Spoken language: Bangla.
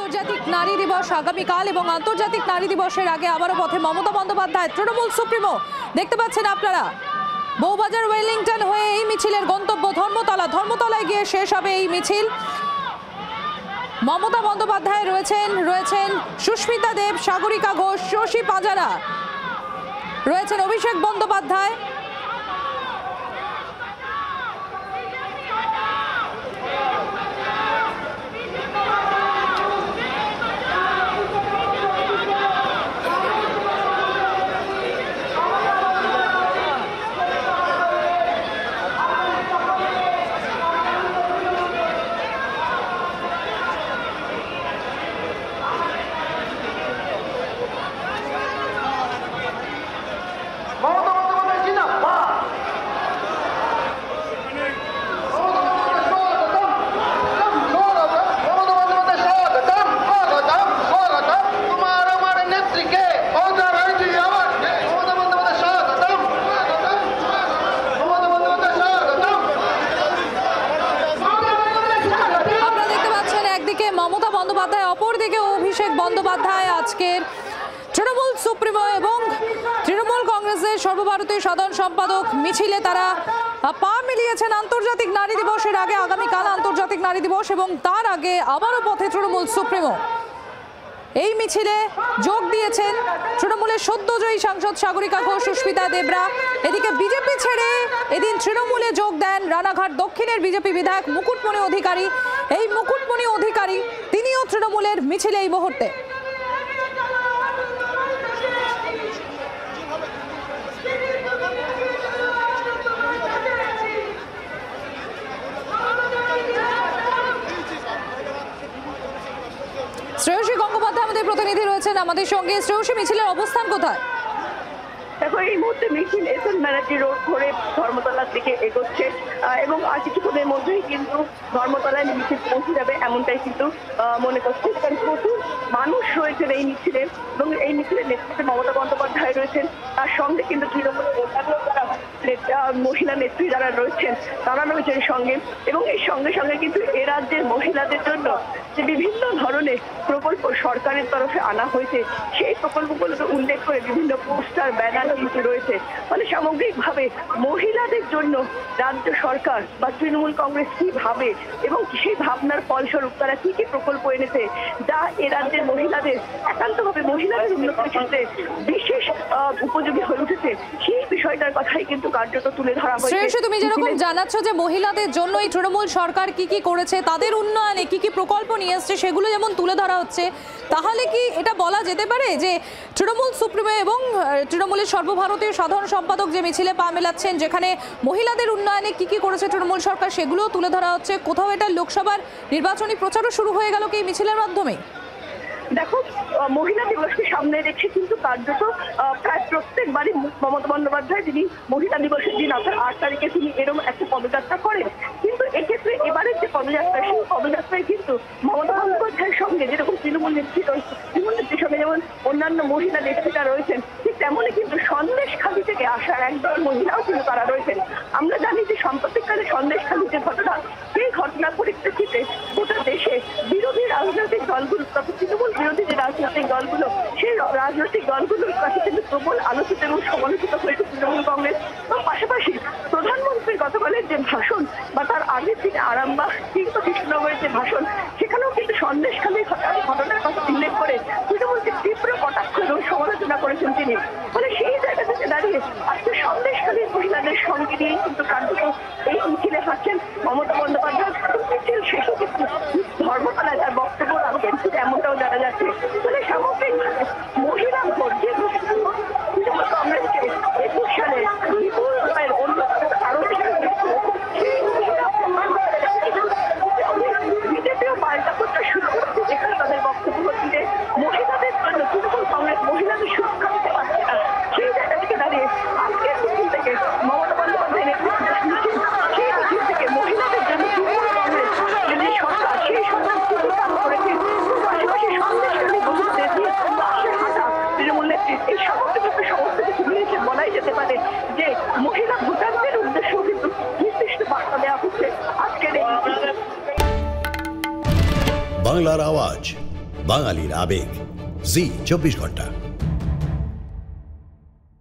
আন্তর্জাতিক নারী দিবস আগামীকাল এবং আন্তর্জাতিক নারী দিবসের আগে আবারও পথে মমতা বন্দ্যোপাধ্যায় তৃণমূল সুপ্রিমো। দেখতে পাচ্ছেন আপনারা বউবাজার ওয়েলিংটন হয়ে এই মিছিলের গন্তব্য ধর্মতলায় গিয়ে শেষ হবে এই মিছিল। মমতা বন্দ্যোপাধ্যায় রয়েছেন সুস্মিতা দেব, সাগরিকা ঘোষ, শশী পাঁজারা, রয়েছেন অভিষেক বন্দ্যোপাধ্যায়। মমতা বন্দ্যোপাধ্যায়, অপরদিকে অভিষেক বন্দ্যোপাধ্যায় আজকের তৃণমূল সুপ্রিমো এবং তৃণমূল কংগ্রেসের সর্বভারতীয় সাধারণ সম্পাদক মিছিলে তারা পা মিলিয়েছেন আন্তর্জাতিক নারী দিবসের আগে। আগামীকাল আন্তর্জাতিক নারী দিবস এবং তার আগে আবারও পথে তৃণমূল সুপ্রিমো। এই মিছিলে যোগ দিয়েছেন তৃণমূলের সদ্যজয়ী সাংসদ সাগরিকা ঘোষ, সুস্মিতা দেবরা। এদিকে বিজেপি ছেড়ে এদিন তৃণমূলে যোগ দেন রানাঘাট দক্ষিণের বিজেপি বিধায়ক মুকুটমণি অধিকারী। এই মুকুটমণি অধিকারী তিনিও তৃণমূলের মিছিলে এই মুহূর্তে। শ্রেয়সী গঙ্গোপাধ্যায় আমাদের প্রতিনিধি রয়েছেন আমাদের সঙ্গে। শ্রেয়সী, মিছিলের অবস্থান কোথায়? দেখো, এই মুহূর্তে মিছিল এসএন ব্যানার্জি রোড ধরে ধর্মতলার দিকে এগোচ্ছে এবং আর কিছুক্ষণের মধ্যেই কিন্তু ধর্মতলায় মিছিল পৌঁছে যাবে এমনটাই কিন্তু মনে করছে। কারণ প্রচুর মানুষ রয়েছেন এই মিছিলে এবং এই মিছিলের নেতৃত্বে মমতা বন্দ্যোপাধ্যায় রয়েছেন। তার সঙ্গে কিন্তু তৃণমূলের অন্যান্য যারা মহিলা নেত্রী যারা রয়েছেন তারা রয়েছেন সঙ্গে। এবং এই সঙ্গে সঙ্গে কিন্তু এ রাজ্যের মহিলাদের জন্য যে বিভিন্ন ধরনের প্রকল্প সরকারের তরফে আনা হয়েছে সেই প্রকল্পগুলোকে উল্লেখ করে বিভিন্ন পোস্টার, ব্যানার কিন্তু রয়েছে। মানে সামগ্রিকভাবে মহিলাদের জন্য রাজ্য সরকার বা তৃণমূল কংগ্রেস কি ভাবে এবং সেই ভাবনার ফলস্বরূপ তারা কি কি প্রকল্প এনেছে যা এ রাজ্যের মহিলাদের একান্তভাবে মহিলাদের উন্নতির ক্ষেত্রে বিশেষ উপযোগী হয়ে উঠেছে সেই বিষয়টার কথাই কিন্তু কার্যত তুলে ধরা হয়েছে। শ্রেয়সী, তুমি যেরকম জানাচ্ছ যে মহিলাদের জন্য এই তৃণমূল সরকার কি কি করেছে, তাদের উন্নয়নে কি কি প্রকল্প নিয়ে এসছে সেগুলো যেমন তুলে ধরা হচ্ছে, তাহলে কি এটা বলা যেতে পারে যে তৃণমূল সুপ্রিমো এবং তৃণমূলের সর্বভারতীয় সাধারণ সম্পাদক যে মিছিলে পা মেলাচ্ছেন, যেখানে মহিলাদের উন্নয়নে কি কি করেছে তৃণমূল সরকার সেগুলোও তুলে ধরা হচ্ছে? কোথাও এটা লোকসভার নির্বাচনী প্রচারও শুরু হয়ে গেল কি এই মিছিলের মাধ্যমে? দেখো, মহিলা দিবসকে সামনে রেখে কিন্তু কার্যত প্রায় প্রত্যেকবারই মমতা বন্দ্যোপাধ্যায় তিনি মহিলা দিবসের দিন অর্থাৎ 8 তারিখে তিনি এরকম একটা পদযাত্রা করেন। কিন্তু এক্ষেত্রে এবারের যে পদযাত্রা সেই পদযাত্রায় কিন্তু মমতা বন্দ্যোপাধ্যায়ের সঙ্গে যেরকম তৃণমূল নেত্রীর সঙ্গে যেমন অন্যান্য মহিলা নেত্রীরা রয়েছেন ঠিক তেমনই কিন্তু সন্দেশখালী থেকে আসা একদল মহিলাও কিন্তু তারা রয়েছেন। আমরা জানি যে সাম্প্রতিককালে সন্দেশখালী যে ঘটনা, সেই ঘটনার পরিপ্রেক্ষিতে গোটা দেশে বিরোধী রাজনৈতিক দলগুলো, তৃণমূল বিরোধী যে রাজনৈতিক দলগুলো, সেই রাজনৈতিক দলগুলোর কাছে কিন্তু প্রবল আলোচিত এবং সমালোচিত হয়েছে তৃণমূল কংগ্রেস। এবং পাশাপাশি প্রধানমন্ত্রীর গতকালের যে ভাষণ বা তার আগের দিনে আরামবাগ কিংবা কৃষ্ণনগরের যে ভাষণ, সেখানেও কিন্তু সন্দেশখালী ঘটনার কথা উল্লেখ করে তৃণমূলকে তীব্র কটাক্ষ এবং সমালোচনা করেছেন তিনি। ফলে সেই জায়গা থেকে দাঁড়িয়ে আজকে সন্দেশখালীর মহিলাদের সঙ্গে নিয়ে কিন্তু কার্যত এই মিছিলে হাঁটছেন মমতা বন্দ্যোপাধ্যায়। মিছিল শেষে কিন্তু ধর্মতলায় তার বক্তব্য রাখবেন এমনটাও জানা যাচ্ছে। মানে সামগ্রিকভাবে মহিলা ভোট যে তৃণমূল কংগ্রেসকে 21 সালে বিপুল অন্যতম কারণ বিজেপিও পাল্টা করতে শুরু করছে, যেখানে তাদের বক্তব্য হচ্ছে মহিলাদের জন্য তৃণমূল কংগ্রেস মহিলাদের সুরক্ষা দিতে পারছে না। সেই জায়গা থেকে দাঁড়িয়ে আজকের মিছিল থেকে মমতা বন্দ্যোপাধ্যায় নেতৃত্বে সেই মিছিল থেকে মহিলাদের জন্য তৃণমূল কংগ্রেস যে সরকার, সেই সরকার কিছু কাজ করেছে। পাশাপাশি সন্দেশকারী মহিলাদের নিয়ে পাশে হাঁটা তৃণমূল নেতৃত্ব এই সমস্ত কিছু মিলেছে বলাই যেতে পারে যে মহিলা ভোটারদের উদ্দেশ্যেও কিন্তু নির্দিষ্ট বার্তা দেওয়া হচ্ছে আজকের এই বাংলার আওয়াজ, বাঙালির আবেগ জি 24 ঘন্টা।